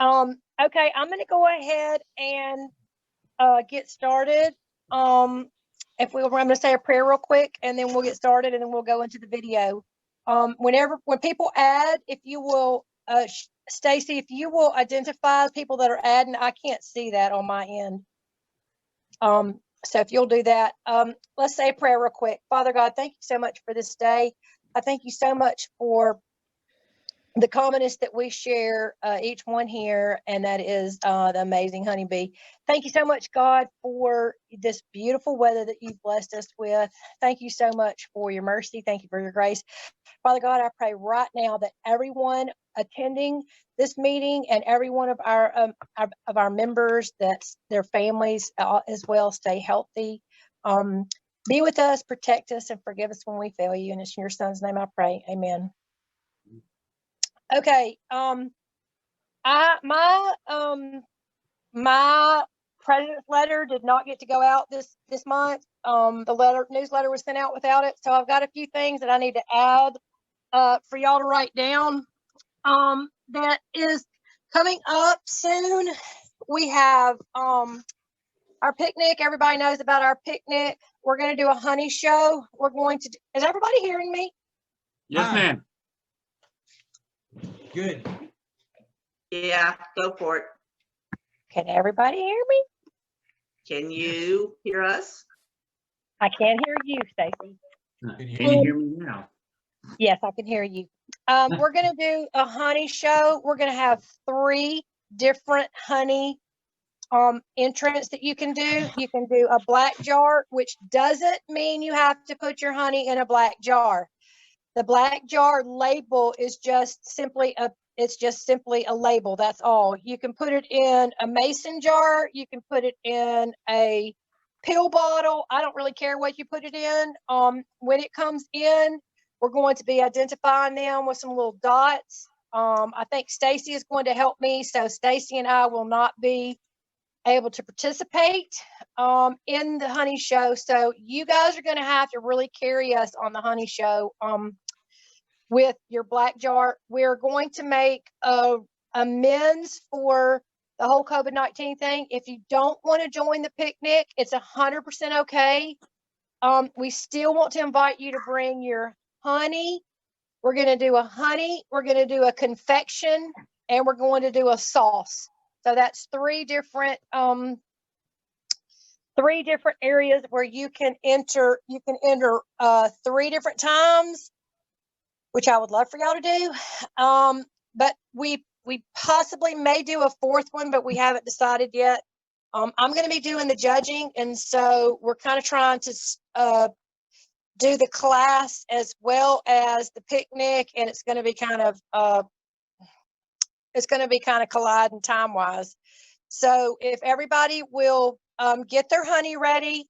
Okay, I'm going to go ahead and get started. If I'm going to say a prayer real quick, and then we'll get started, and then we'll go into the video. When people add, if you will, Stacy, if you will identify people that are adding, I can't see that on my end. So if you'll do that, let's say a prayer real quick. Father God, thank you so much for this day. I thank you so much for the commonness that we share, each one here, and that is the amazing honeybee. Thank you so much, God, for this beautiful weather that you've blessed us with. Thank you so much for your mercy. Thank you for your grace. Father God, I pray right now that everyone attending this meeting and every one of our members, that their families as well, stay healthy. Be with us, protect us, and forgive us when we fail you. And it's in your son's name I pray. Amen. Okay. My president's letter did not get to go out this month. The newsletter was sent out without it. So I've got a few things that I need to add for y'all to write down. That is coming up soon. We have our picnic. Everybody knows about our picnic. We're going to do a honey show. Is everybody hearing me? Yes, ma'am. Good. Yeah, go for it. Can everybody hear me? Can you hear us? I can't hear you, Stacy. Can you hear me now? Yes, I can hear you. We're going to do a honey show. We're going to have 3 different honey entrants that you can do. You can do a black jar, which doesn't mean you have to put your honey in a black jar. The black jar label is just simply a label. That's all. You can put it in a mason jar. You can put it in a pill bottle. I don't really care what you put it in. When it comes in, we're going to be identifying them with some little dots. I think Stacy is going to help me. So Stacy and I will not be able to participate in the honey show. So you guys are going to have to really carry us on the honey show with your black jar. We're going to make amends for the whole COVID-19 thing. If you don't want to join the picnic, it's 100% okay. We still want to invite you to bring your honey. We're going to do a honey, we're going to do a confection, and we're going to do a sauce. So that's 3 different areas where you can enter. You can enter 3 different times, which I would love for y'all to do. But we possibly may do a 4th one, but we haven't decided yet. I'm going to be doing the judging, and so we're kind of trying to do the class as well as the picnic, and it's going to be kind of colliding time wise. So if everybody will get their honey ready,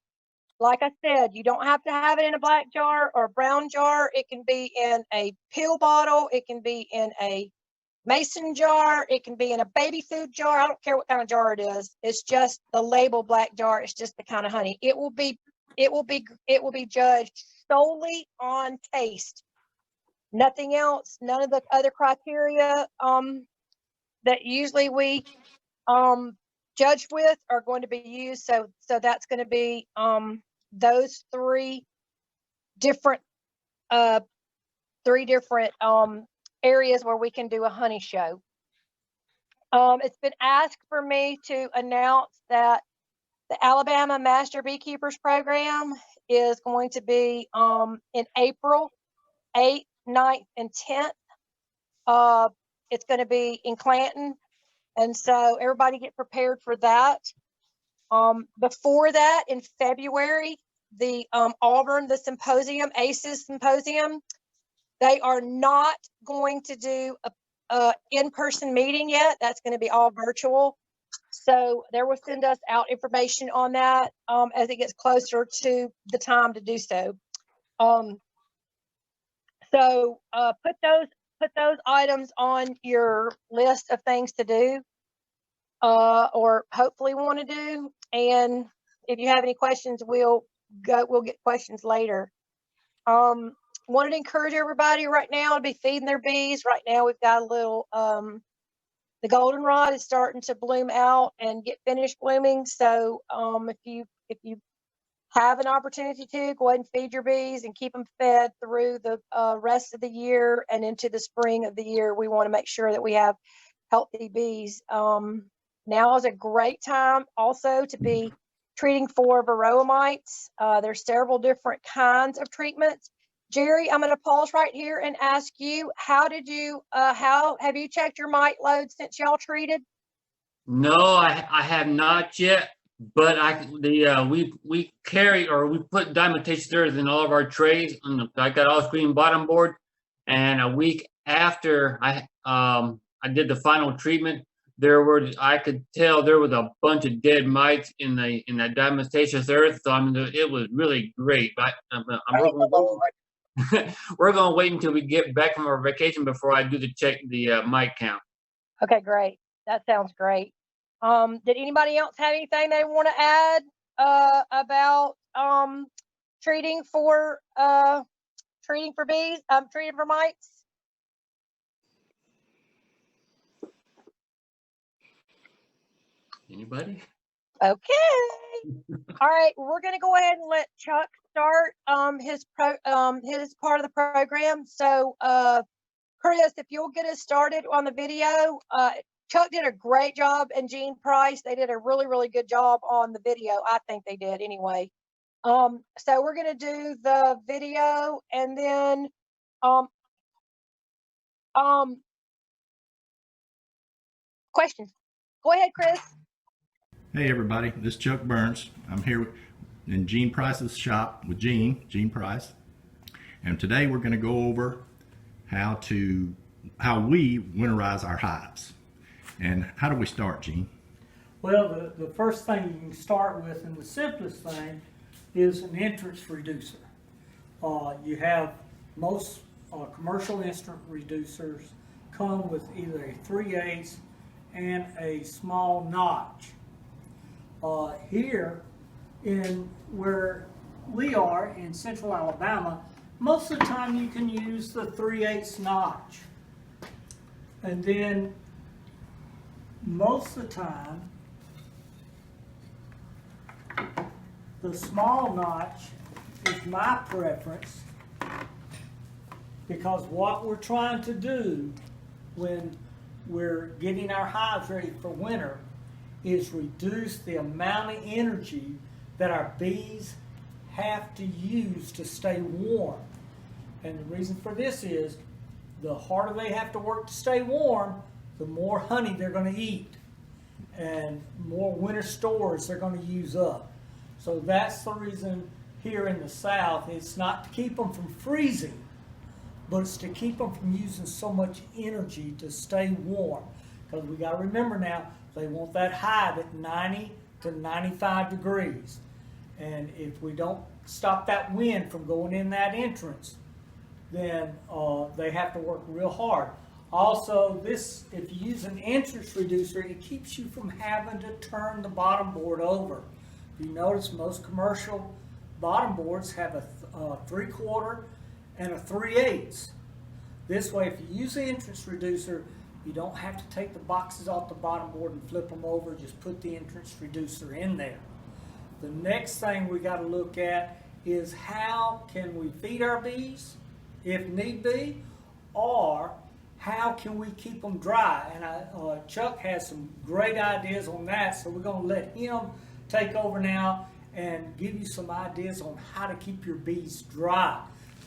like I said, you don't have to have it in a black jar or a brown jar. It can be in a pill bottle. It can be in a mason jar. It can be in a baby food jar. I don't care what kind of jar it is. It's just the label black jar. It's just the kind of honey. It will be judged solely on taste. Nothing else. None of the other criteria that usually we judge with are going to be used. So that's going to be those 3 different areas where we can do a honey show. It's been asked for me to announce that the Alabama Master Beekeepers Program is going to be in April 8th, 9th, and 10th. It's going to be in Clanton. And so everybody get prepared for that. Before that, in February, the Auburn, the symposium, ACES symposium, they are not going to do a in-person meeting yet. That's going to be all virtual. So they will send us out information on that as it gets closer to the time to do so. So put those items on your list of things to do, or hopefully want to do. And if you have any questions, we'll get questions later. Wanted to encourage everybody right now to be feeding their bees. Right now we've got a little The goldenrod is starting to bloom out and get finished blooming. So if you have an opportunity to go ahead and feed your bees and keep them fed through the rest of the year and into the spring of the year, we want to make sure that we have healthy bees. Now is a great time also to be treating for varroa mites. There's several different kinds of treatments. Jerry, I'm going to pause right here and ask you, how have you checked your mite load since y'all treated? No, I have not yet, but we carry, or we put diatomaceous earth in all of our trays. I got all screen bottom board, and a week after I did the final treatment, I could tell there was a bunch of dead mites in that diatomaceous earth. So it was really great. We're gonna wait until we get back from our vacation before I do the mite count. Okay, great. That sounds great. Did anybody else have anything they want to add about treating for bees, treating for mites? Anybody? Okay. All right, we're going to go ahead and let Chuck start his part of the program. So, Chris, if you'll get us started on the video. Chuck did a great job, and Jean Price, they did a really, really good job on the video. I think they did anyway. So we're going to do the video, and then questions. Go ahead, Chris. Hey everybody, this is Chuck Burns. I'm here in Jean Price's shop with Jean Price. And today we're going to go over how we winterize our hives. And how do we start, Jean? Well, the first thing you can start with, and the simplest thing, is an entrance reducer. You have most commercial instrument reducers come with either a 3/8 and a small notch. Here in where we are in central Alabama, most of the time you can use the 3/8 notch. And then most of the time, the small notch is my preference, because what we're trying to do when we're getting our hives ready for winter is reduce the amount of energy that our bees have to use to stay warm. And the reason for this is the harder they have to work to stay warm, the more honey they're going to eat and more winter stores they're going to use up. So that's the reason here in the South, it's not to keep them from freezing, but it's to keep them from using so much energy to stay warm. Because we got to remember now, they want that hive at 90 to 95 degrees. And if we don't stop that wind from going in that entrance, then they have to work real hard. Also, if you use an entrance reducer, it keeps you from having to turn the bottom board over. If you notice, most commercial bottom boards have a 3/4 and a 3/8. This way, if you use the entrance reducer, you don't have to take the boxes off the bottom board and flip them over. Just put the entrance reducer in there. The next thing we got to look at is how can we feed our bees, if need be, or how can we keep them dry? And Chuck has some great ideas on that, so we're going to let him take over now and give you some ideas on how to keep your bees dry,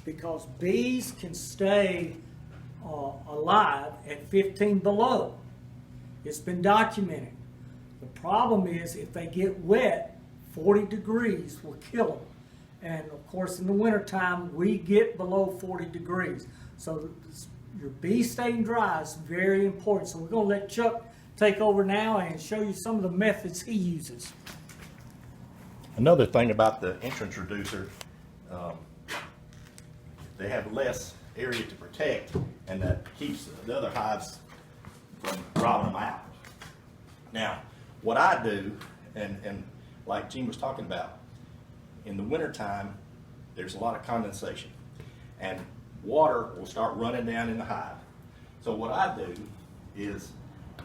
because bees can stay alive at 15 below. It's been documented. The problem is if they get wet, 40 degrees will kill them. And of course in the wintertime we get below 40 degrees. So your bee staying dry is very important. So we're going to let Chuck take over now and show you some of the methods he uses. Another thing about the entrance reducer, they have less area to protect, and that keeps the other hives from robbing them out. Now, what I do, and like Jean was talking about, in the wintertime, there's a lot of condensation, and water will start running down in the hive. So what I do is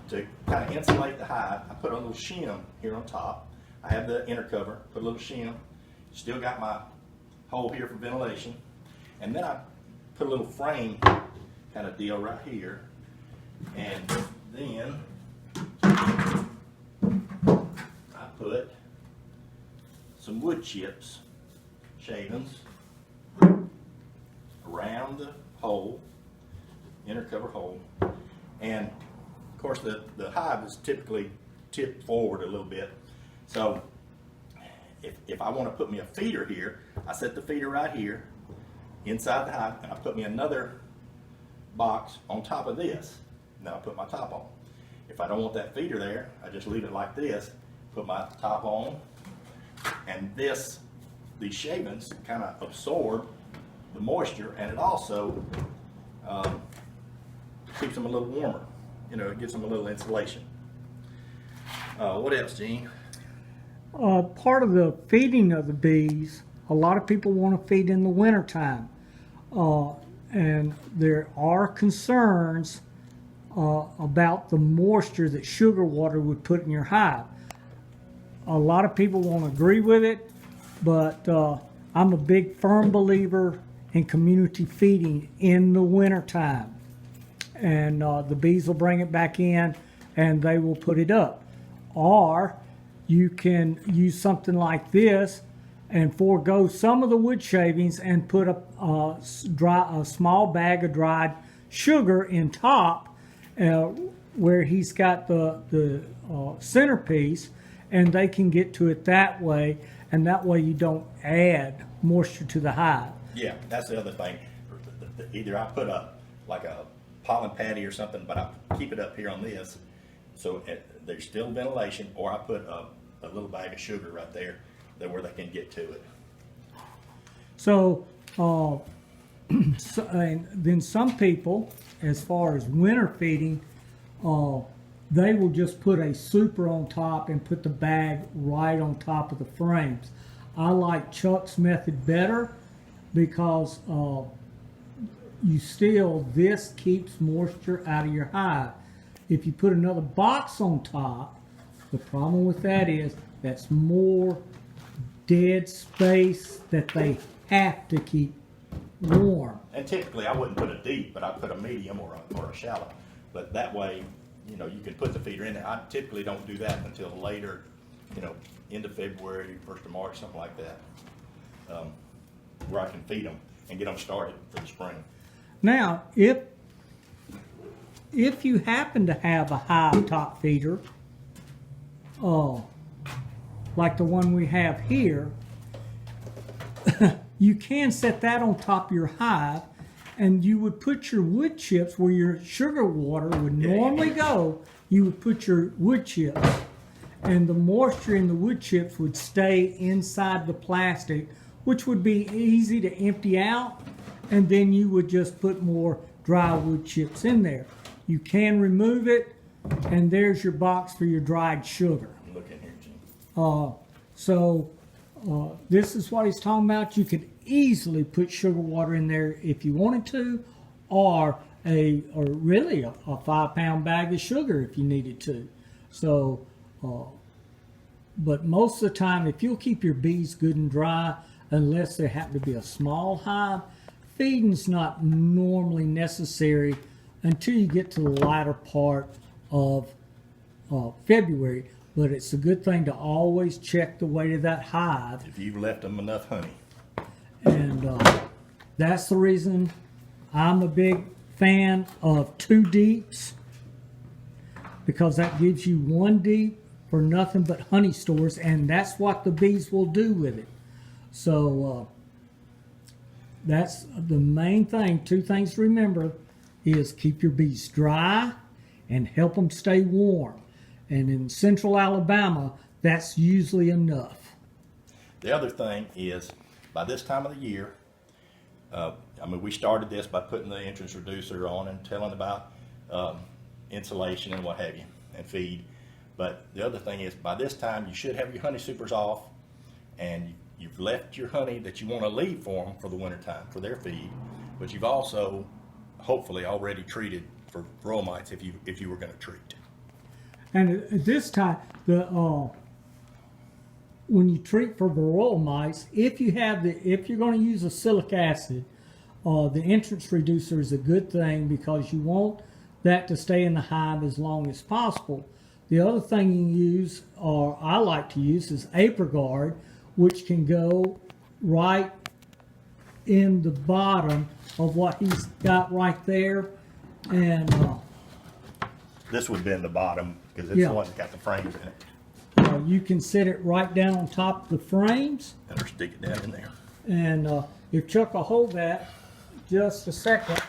to kind of insulate the hive, I put a little shim here on top. I have the inner cover, put a little shim. Still got my hole here for ventilation. And then I put a little frame kind of deal right here. And then I put some wood chips, shavings, around the hole, inner cover hole. And of course the hive is typically tipped forward a little bit. So if I want to put me a feeder here, I set the feeder right here inside the hive, and I put me another box on top of this. Now I put my top on. If I don't want that feeder there, I just leave it like this, put my top on, and these shavings kind of absorb the moisture, and it also keeps them a little warmer. You know, it gives them a little insulation. What else, Gene? Part of the feeding of the bees, a lot of people want to feed in the wintertime. And there are concerns about the moisture that sugar water would put in your hive. A lot of people won't agree with it, but I'm a big firm believer in community feeding in the wintertime. And the bees will bring it back in and they will put it up. Or you can use something like this and forego some of the wood shavings and put a small bag of dried sugar in top where he's got the centerpiece, and they can get to it that way, and that way you don't add moisture to the hive. Yeah, that's the other thing. Either I put up like a pollen patty or something, but I keep it up here on this, so there's still ventilation, or I put a little bag of sugar right there where they can get to it. So, and then some people, as far as winter feeding, they will just put a super on top and put the bag right on top of the frames. I like Chuck's method better because this keeps moisture out of your hive. If you put another box on top, the problem with that is that's more dead space that they have to keep warm. And typically I wouldn't put a deep, but I put a medium or a shallow. But that way, you know, you can put the feeder in there. I typically don't do that until later, you know, end of February, 1st of March, something like that, where I can feed them and get them started for the spring. Now, if you happen to have a hive top feeder, like the one we have here, you can set that on top of your hive, and you would put your wood chips where your sugar water would normally go. You would put your wood chips, and the moisture in the wood chips would stay inside the plastic, which would be easy to empty out, and then you would just put more dry wood chips in there. You can remove it, and there's your box for your dried sugar. Look in here, Gene. This is what he's talking about. You could easily put sugar water in there if you wanted to, or really a 5-pound bag of sugar if you needed to. So, but most of the time, if you'll keep your bees good and dry, unless there happen to be a small hive, feeding's not normally necessary until you get to the latter part of February. But it's a good thing to always check the weight of that hive. If you've left them enough honey. And that's the reason I'm a big fan of 2 deeps, because that gives you 1 deep for nothing but honey stores, and that's what the bees will do with it. So that's the main thing. 2 things to remember is keep your bees dry and help them stay warm. And in central Alabama, that's usually enough. The other thing is, by this time of the year, we started this by putting the entrance reducer on and telling about insulation and what have you, and feed. But the other thing is, by this time, you should have your honey supers off, and you've left your honey that you want to leave for them for the wintertime, for their feed. But you've also, hopefully, already treated for varroa mites if you were going to treat. And at this time, when you treat for varroa mites, if you're going to use acrylic acid, the entrance reducer is a good thing because you want that to stay in the hive as long as possible. The other thing you use, or I like to use, is AprilGuard, which can go right in the bottom of what he's got right there. And This would be in the bottom because it's Yeah. the one that got the frames in it. you can set it right down on top of the frames. And or stick it down in there. And if Chuck will hold that just a second.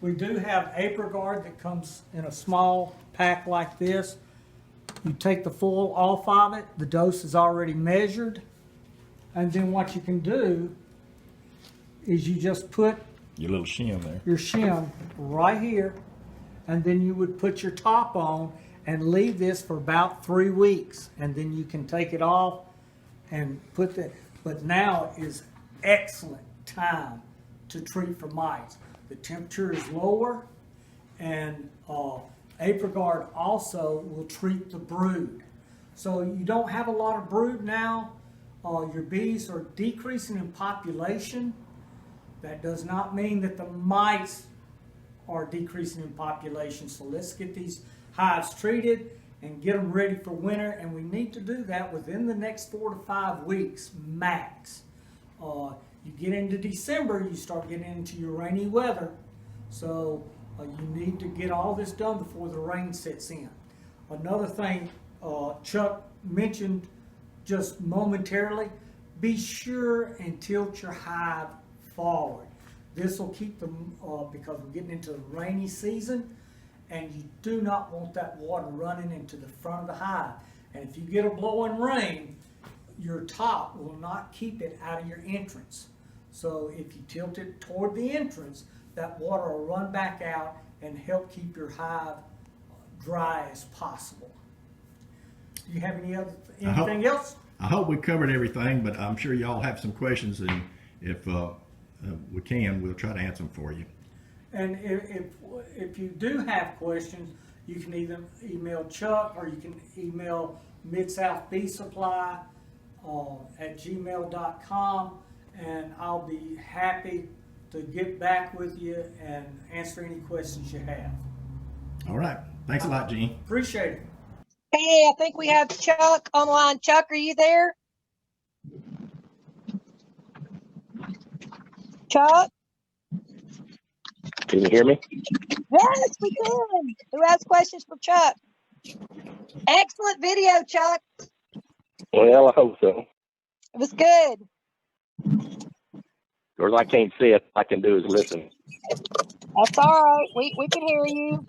We do have AprilGuard that comes in a small pack like this. You take the full off of it, the dose is already measured. And then what you can do is you just put Your little shim there. your shim right here, and then you would put your top on and leave this for about 3 weeks, and then you can take it off and put that. But now is excellent time to treat for mites. The temperature is lower, and AprilGuard also will treat the brood. So you don't have a lot of brood now. Your bees are decreasing in population. That does not mean that the mites are decreasing in population. So let's get these hives treated and get them ready for winter. And we need to do that within the next 4 to 5 weeks max. You get into December, you start getting into your rainy weather. So you need to get all this done before the rain sets in. Another thing Chuck mentioned just momentarily, be sure and tilt your hive forward. This will keep them, because we're getting into the rainy season, and you do not want that water running into the front of the hive. And if you get a blowing rain, your top will not keep it out of your entrance. So if you tilt it toward the entrance, that water will run back out and help keep your hive dry as possible. Do you have anything else? I hope we covered everything, but I'm sure y'all have some questions, and if we can, we'll try to answer them for you. And if you do have questions, you can either email Chuck or you can email Mid-South Bee Supply at gmail.com, and I'll be happy to get back with you and answer any questions you have. All right. Thanks a lot, Gene. Appreciate it. Hey, I think we have Chuck online. Chuck, are you there? Chuck? Can you hear me? Yes, we can. Who has questions for Chuck? Excellent video, Chuck. Well, I hope so. It was good. Of course, I can't see it. All I can do is listen. That's all right. We can hear you.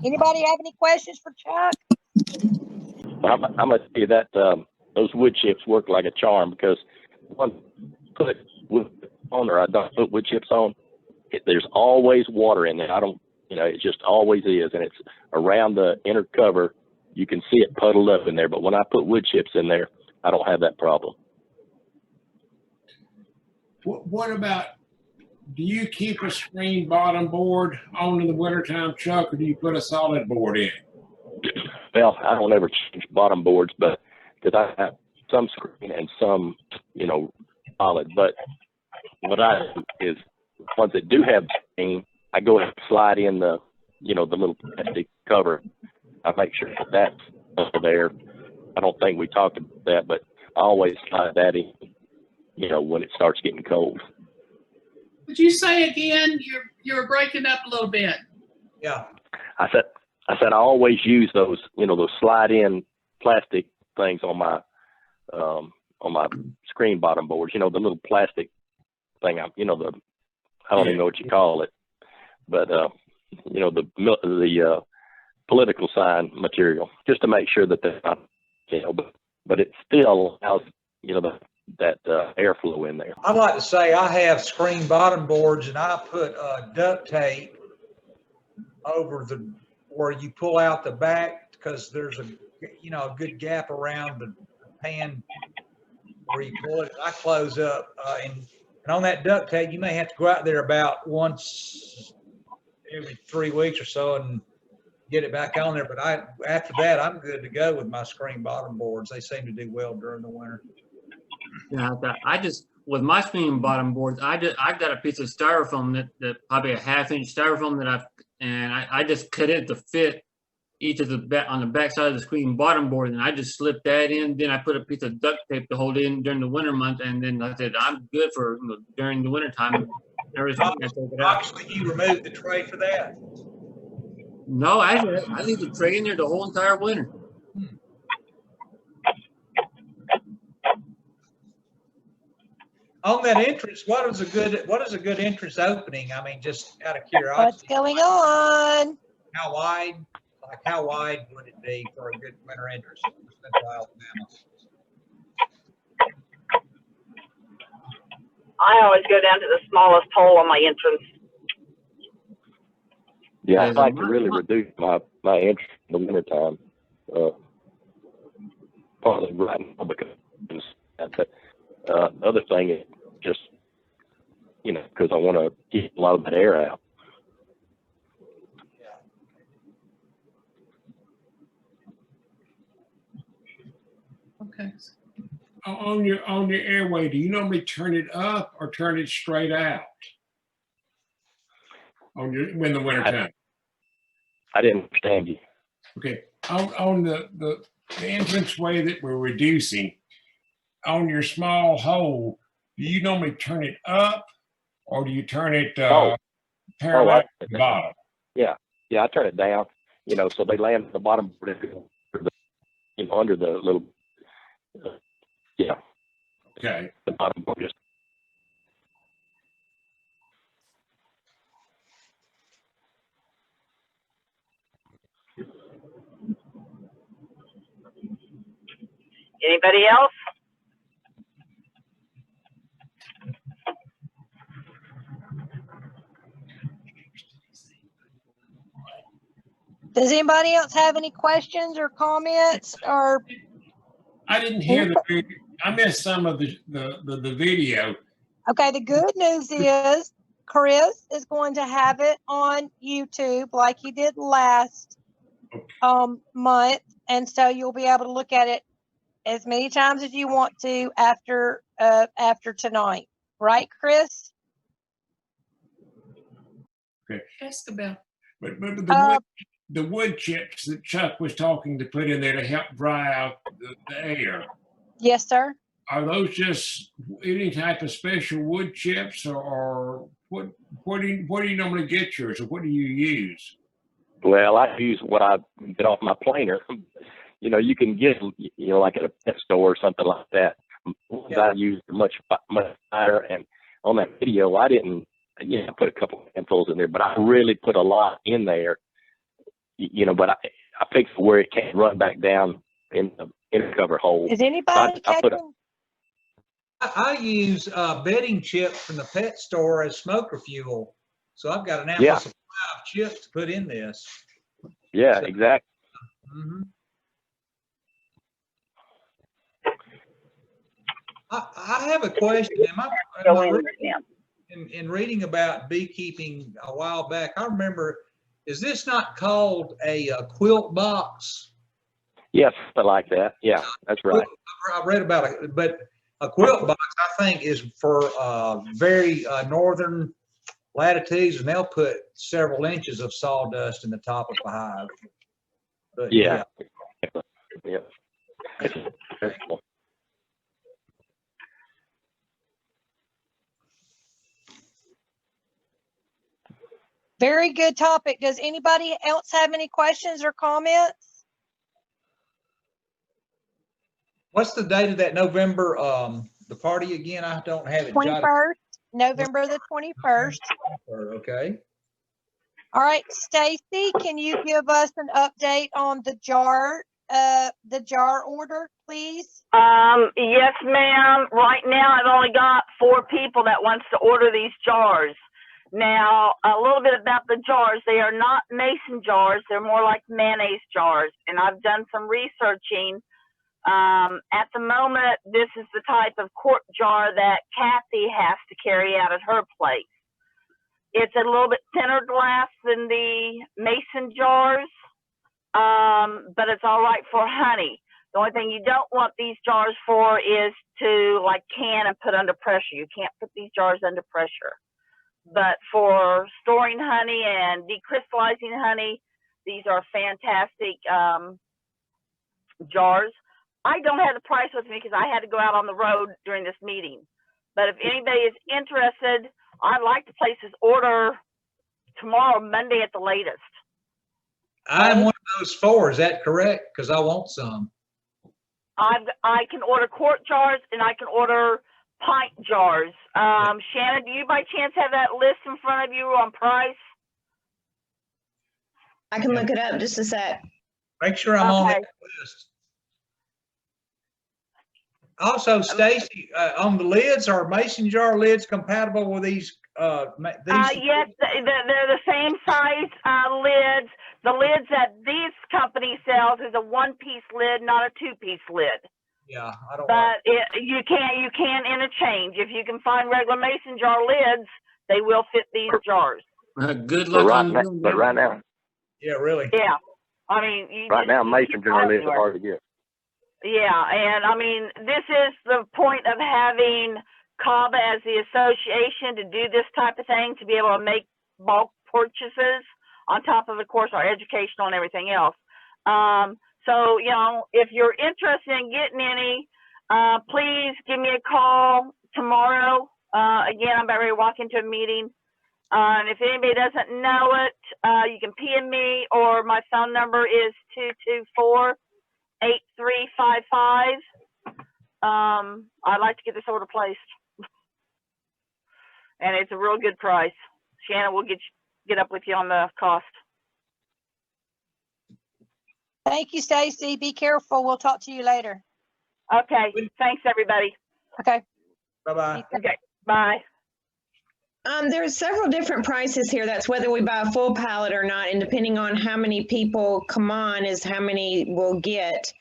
Anybody have any questions for Chuck? I'm going to tell you that those wood chips work like a charm, because once I put wood on or I don't put wood chips on, there's always water in there. I don't, it just always is. And it's around the inner cover. You can see it puddled up in there. But when I put wood chips in there, I don't have that problem. What about, do you keep a screen bottom board on in the wintertime, Chuck, or do you put a solid board in? Well, I don't ever change bottom boards, but because I have some screen and some, solid. But what I do is, ones that do have screen, I go ahead and slide in the, the little plastic cover. I make sure that that's there. I don't think we talked about that, but I always slide that in, when it starts getting cold. Would you say again? You're breaking up a little bit. Yeah. I said I always use those, those slide-in plastic things on my screen bottom boards. The little plastic thing. I don't even know what you call it, but the political sign material, just to make sure that they're not, but it still allows, that airflow in there. I'd like to say I have screen bottom boards, and I put duct tape over where you pull out the back, because there's a good gap around the pan where you pull it. I close up, and on that duct tape, you may have to go out there about once every 3 weeks or so and get it back on there. But after that, I'm good to go with my screen bottom boards. They seem to do well during the winter. Yeah, I just with my screen bottom boards, I've got a piece of styrofoam that probably a 1/2 inch styrofoam that I just cut it to fit each of the back on the back side of the screen bottom board, and I just slipped that in. Then I put a piece of duct tape to hold it in during the winter month, and then I said I'm good for during the winter time. Every spring I take it out. Obviously, you removed the tray for that. No, I leave the tray in there the whole entire winter. On that entrance, what is a good entrance opening? I mean, just out of What's curiosity, going on? how wide? Like how wide would it be for a good winter entrance in Central Alabama? I always go down to the smallest hole on my entrance. Yeah, I'd like to really reduce my interest in the wintertime. Partly right now because the other thing is just, because I want to get a lot of that air out. Okay. On your airway, do you normally turn it up or turn it straight out? When the winter time? I didn't understand you. Okay. On the entranceway that we're reducing, on your small hole, do you normally turn it up or do you turn it parallel to the bottom? Yeah, I turn it down, so they land at the bottom, under the little, Okay. the bottom board just. Anybody else? Does anybody else have any questions or comments or? I didn't hear I missed some of the video. Okay, the good news is Chris is going to have it on YouTube like he did last month, and so you'll be able to look at it as many times as you want to after tonight, right, Chris? Okay. Ask about. But the wood chips that Chuck was talking to put in there to help dry out the air, Yes, sir. are those just any type of special wood chips or where do you normally get yours, or what do you use? Well, I use what I get off my planer. You can get, like at a pet store or something like that. I use much higher, and on that video, I didn't, put a couple of handfuls in there, but I really put a lot in there, but I fixed where it can't run back down in the inner cover hole. Is anybody catching? I use bedding chips from the pet store as smoker fuel. So I've got an ample supply of chips to put in this. Yeah, exactly. Mm-hmm. I have a question. In reading about beekeeping a while back, I remember, is this not called a quilt box? Yes, something like that. Yeah, that's right. I read about it, but a quilt box, I think, is for very northern latitudes, and they'll put several inches of sawdust in the top of a hive. But, yeah. Very good topic. Does anybody else have any questions or comments? What's the date of that November, the party again? I don't have it. 21st, November the 21st. Okay. All right, Stacy, can you give us an update on the jar order, please? Yes, ma'am. Right now, I've only got 4 people that wants to order these jars. Now, a little bit about the jars. They are not mason jars. They're more like mayonnaise jars. And I've done some researching At the moment, this is the type of quart jar that Kathy has to carry out at her place. It's a little bit thinner glass than the mason jars, but it's all right for honey. The only thing you don't want these jars for is to like can and put under pressure. You can't put these jars under pressure. But for storing honey and decrystallizing honey, these are fantastic jars. I don't have the price with me because I had to go out on the road during this meeting. But if anybody is interested, I'd like to place this order tomorrow, Monday at the latest. I'm one of those four. Is that correct? Because I want some. I can order quart jars and I can order pint jars. Shannon, do you by chance have that list in front of you on price? I can look it up just a sec. Make sure I'm on Okay. that list. Also, Stacy, on the lids, are mason jar lids compatible with these? Yes, they're the same size lids. The lids that this company sells is a one-piece lid, not a two-piece lid. Yeah, I don't. But you can interchange. If you can find regular mason jar lids, they will fit these jars. Good luck on doing But that. right now, Yeah, really. Yeah, I mean, right now, you mason can't jar go lids are anywhere. hard to get. Yeah, and I mean, this is the point of having CABA as the association to do this type of thing, to be able to make bulk purchases on top of course, our educational and everything else. So, you know, if you're interested in getting any, please give me a call tomorrow. Again, I'm about ready to walk into a meeting. And if anybody doesn't know it, you can PM me, or my phone number is 224-8355. I'd like to get this order placed. And it's a real good price. Shannon will get up with you on the cost. Thank you, Stacy. Be careful. We'll talk to you later. Okay, thanks everybody. Okay. Bye-bye. Okay, bye. There's several different prices here. That's whether we buy a full pallet or not, and depending on how many people come on is how many we'll get.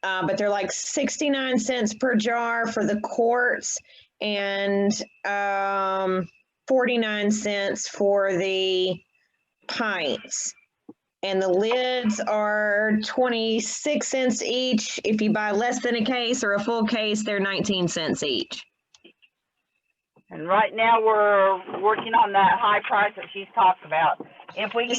But they're like 69 cents per jar for the quarts and 49 cents for the pints. And the lids are 26 cents each. If you buy less than a case or a full case, they're 19 cents each. And right now we're working on that high price that she's talked about. If we can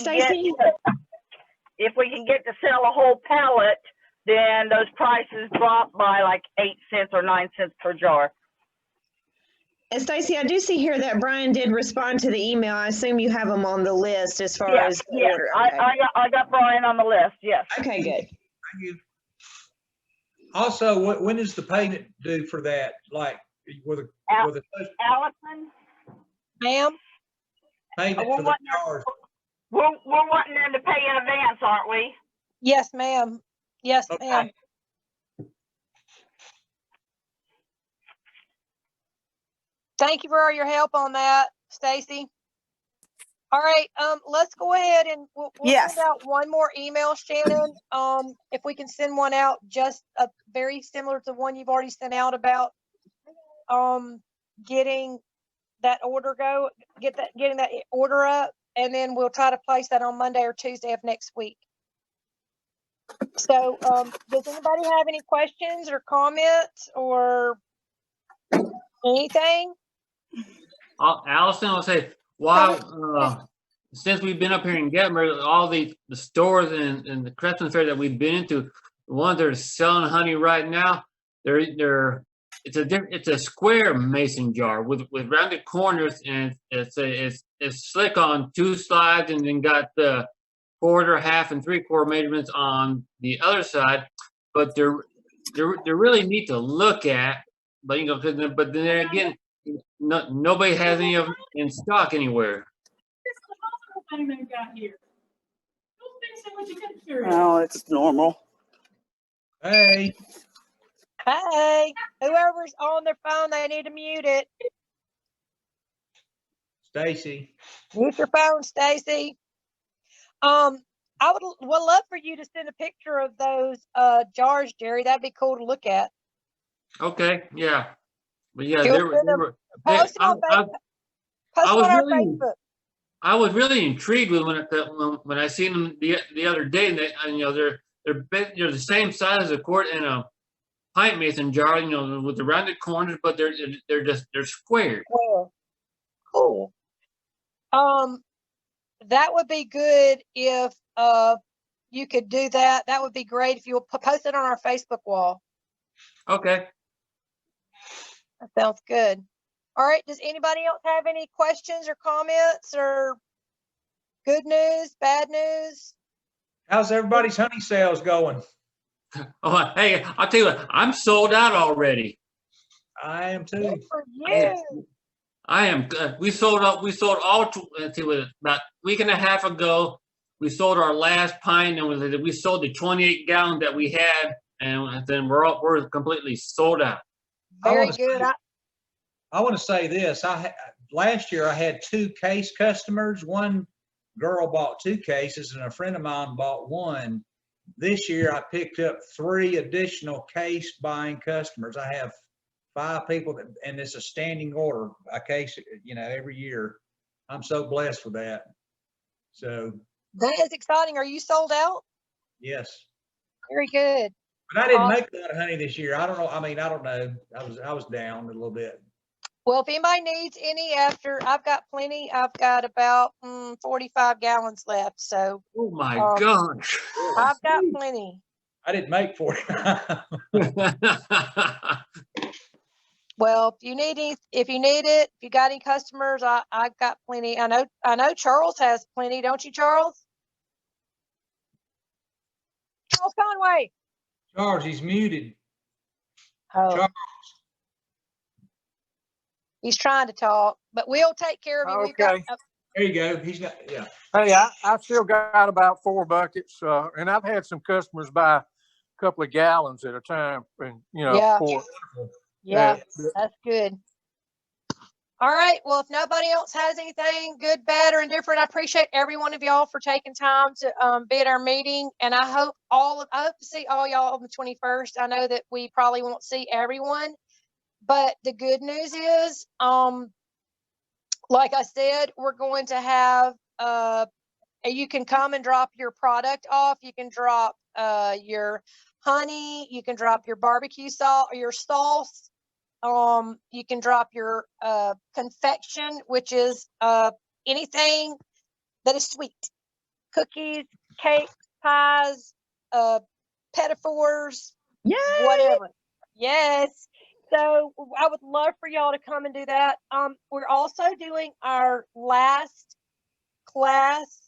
get to sell a whole pallet, then those prices drop by like 8 cents or 9 cents per jar. And Stacy, I do see here that Brian did respond to the email. I assume you have them on the list as far as the order. Okay. I got Brian on the list, yes. Okay, good. Thank you. Also, when is the payment due for that? Like, with a Allison? Ma'am? payment for the jars? We're wanting them to pay in advance, aren't we? Yes, ma'am. Yes, Okay. ma'am. Thank you for all your help on that, Stacy. All right, let's go ahead and we'll Yes. send out one more email, Shannon. If we can send one out, just very similar to one you've already sent out about getting that order getting that order up, and then we'll try to place that on Monday or Tuesday of next week. So, does anybody have any questions or comments or anything? Allison, I'll say, while since we've been up here in Getmer, all the stores and the Craftsman Fair that we've been into, the ones that are selling honey right now, it's a square mason jar with rounded corners, and it's slick on 2 slides, and then got the quarter, half, and 3/4 measurements on the other side. But they're really neat to look at. But but then again, nobody has any of them in stock anywhere. Thing they've got here. Don't fix it when you get here. Oh, it's normal. Hey, Hey, whoever's on their phone, they need to mute it. Stacy. Mute your phone, Stacy. I would love for you to send a picture of those jars, Jerry. That'd be cool to look at. Okay, yeah. But yeah, You'll they were, send they them, were, post them on I Facebook. Post them was on our really, Facebook. I was really intrigued with when I seen them the other day, and you know, they're the same size as a quart in a pint mason jar, you know, with the rounded corners, but they're squared. Well, cool. That would be good if you could do that. That would be great if you'll post it on our Facebook wall. Okay. That sounds good. All right. Does anybody else have any questions or comments or good news, bad news? How's everybody's honey sales going? Oh, hey, I'll tell you what, I'm sold out already. I am too. Good for you. I am. We sold all. Let's see, about a week and a half ago. We sold our last pint, and we sold the 28 gallon that we had, and then we're completely sold out. Very good. I want to say this. Last year I had 2 case customers. One girl bought 2 cases, and a friend of mine bought 1. This year I picked up 3 additional case buying customers. I have 5 people and it's a standing order, a case, you know, every year. I'm so blessed with that. So that is exciting. Are you sold out? yes. Very good. But I didn't make a lot of honey this year. I don't know. I mean, I don't know. I was down a little bit. Well, if anybody needs any I've got plenty. I've got about 45 gallons left. So Oh my gosh. I've got plenty. I didn't make 40. Well, if you need it, if you got any customers, I've got plenty. I know Charles has plenty, don't you, Charles? Charles Conway. Charles, he's muted. Oh. Charles. He's trying to talk, but we'll take care of you. Okay. There you go. He's got, yeah. Hey, I still got about 4 buckets, and I've had some customers buy a couple of gallons at a time, and Yeah. pour. Yeah, that's good. All right. Well, if nobody else has anything good, bad, or indifferent, I appreciate every one of y'all for taking time to be at our meeting. And I hope to see all y'all on the 21st. I know that we probably won't see everyone, but the good news is, like I said, we're going to have you can come and drop your product off. You can drop your honey. You can drop your barbecue salt or your sauce. You can drop your confection, which is anything that is sweet. Cookies, cakes, pies, pedophores, whatever. Yes. So I would love for y'all to come and do that. We're also doing our last class,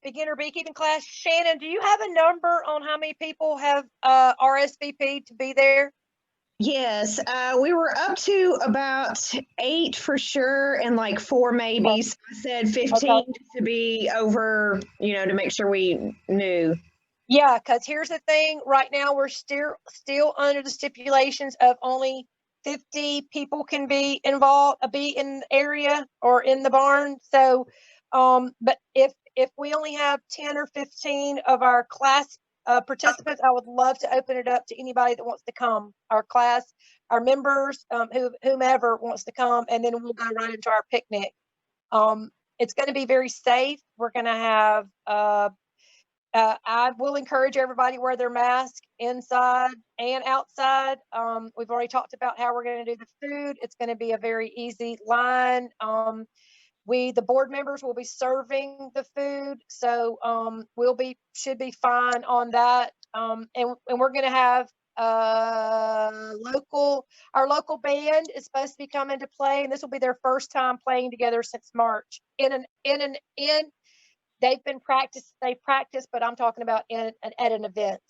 beginner beekeeping class. Shannon, do you have a number on how many people have RSVP'd to be there? Yes, we were up to about 8 for sure, and like 4 maybe. So I said 15 to be over, to make sure we knew. Yeah, because here's the thing. Right now, we're still under the stipulations of only 50 people can be involved, be in the area or in the barn. So, but if we only have 10 or 15 of our class participants, I would love to open it up to anybody that wants to come. Our class, our members, whomever wants to come, and then we'll go right into our picnic. It's going to be very safe. We're going to have. I will encourage everybody to wear their mask inside and outside. We've already talked about how we're going to do the food. It's going to be a very easy line. The board members will be serving the food, so should be fine on that. And we're going to have our local band is supposed to be coming to play, and this will be their first time playing together since March. They've practiced, but I'm talking about at an event.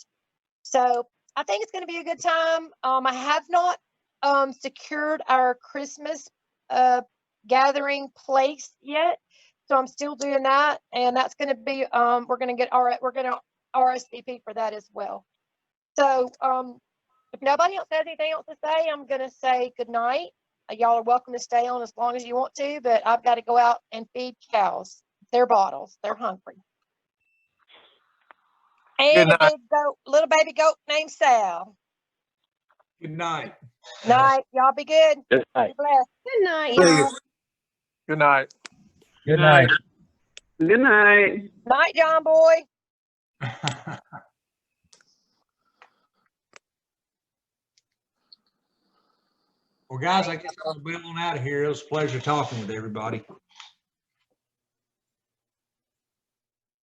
So I think it's going to be a good time. I have not secured our Christmas gathering place yet, so I'm still doing that, and that's going to be we're going to RSVP for that as well. So if nobody else has anything else to say, I'm going to say good night. Y'all are welcome to stay on as long as you want to, but I've got to go out and feed cows. their bottles. They're hungry. And a night. big goat, little baby goat named Sal. Good night. Night. Y'all be good. Good night. Be blessed. Good night, See you. y'all. Good night. Good night. Good night. Night, John boy. Well, guys, I guess I'll be on out of here. It was a pleasure talking with everybody.